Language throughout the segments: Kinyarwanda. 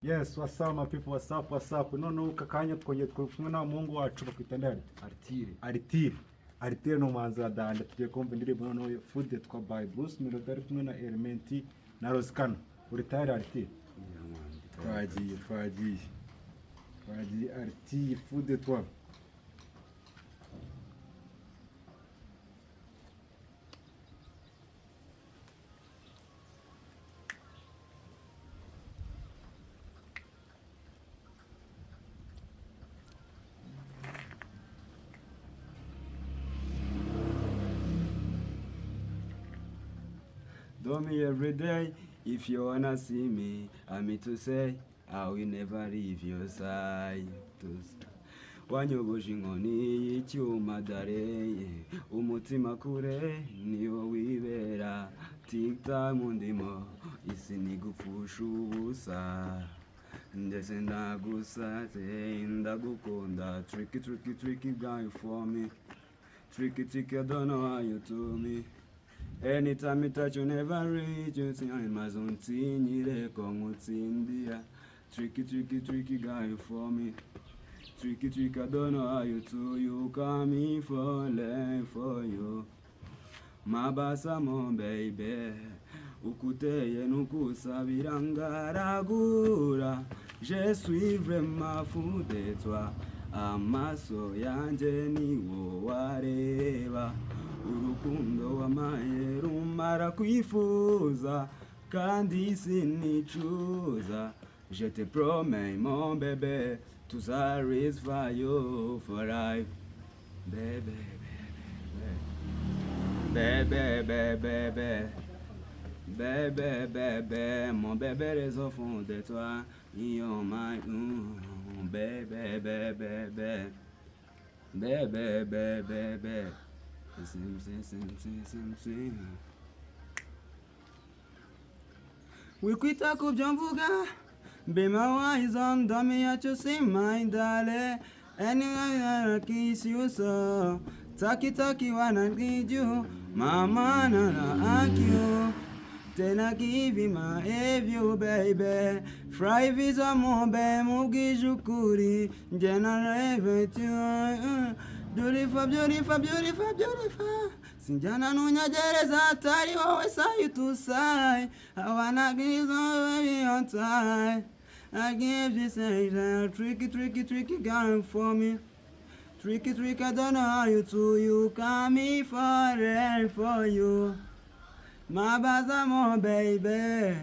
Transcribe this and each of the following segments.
Yes, what's up my people, what's up. None kakanya twongeye kumwe na Mungu wacu bakwitandara. Artire no manzi adanda tugiye kumva indirimbo no food twa by Bruce Melody kumwe na Elementi na Roscano. Uri tayari Artire? Twagiye Artire food twa. Do me every day, if you wanna see me, I mean to say, I will never leave your side. Wanyogoje inkoni y'icyuma dareye, umutima kure niwo wibera, tikta mu ndimo, isi nigupfusha ubusa, ndetse ndagusaze ndagukunda, tricky guy for me, tricky, I don't know how you do me. Anytime you touch, you never reach. You see, I'm my zone, you tricky guy for me. Tricky, I don't know how you do. You got me falling for you. Mabasa mon baby. Ukuteye nukusabira ngaragura. Je suis vraiment fou de toi. Amaso yanje niwo wareba. Urukundo wamaye rumara kwifuza kandi sinicuza. Je te promets mon bébé, to satisfy you for life. Bébé, mon bébé les au fond de toi. You're my bébé. Wikwita kubyo mvuga, be my eyes on dummy at you see my darling. Anyway I kiss you so, taki wanna need you, mama na you. Then I give you my you baby. Fry visa mo be mugijukuri, generate you. Beautiful. Sinjana nunyagereza atari wowe side to side. I wanna give baby on time. I give this a tricky guy for me. Tricky, I don't know how you do. You got me for you. Mabaza mo baby.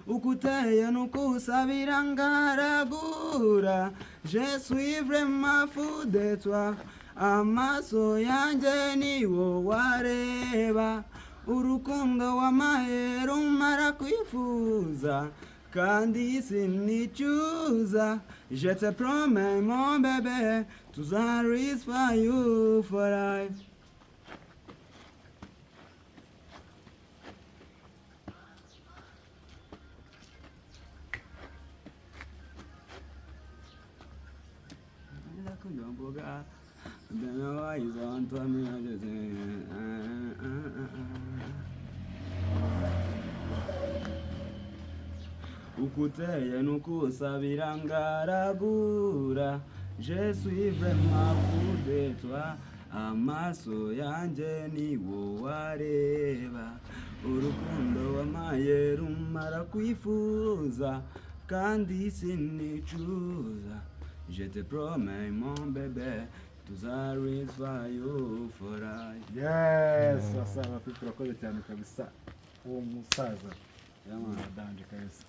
Ukuteye nukusabira ngaragura. Je suis vraiment fou de toi. Amaso yanje niwo wareba, urukundo wamaye rumara kwifuza kandi sinicuza. Je te promets mon bébé, to satisfy you for life. Ukuteye nukusabira ngaragura. Je suis vraiment fou de toi. Amaso yanje niwo wareba, urukundo wamaye rumara kwifuza kandi sinicuza. Je te promets mon bébé, to satisfy you for life. Yes, what's up my people, urakoze cyane kabisa. Uwo musaza. Yama Adanje kabisa.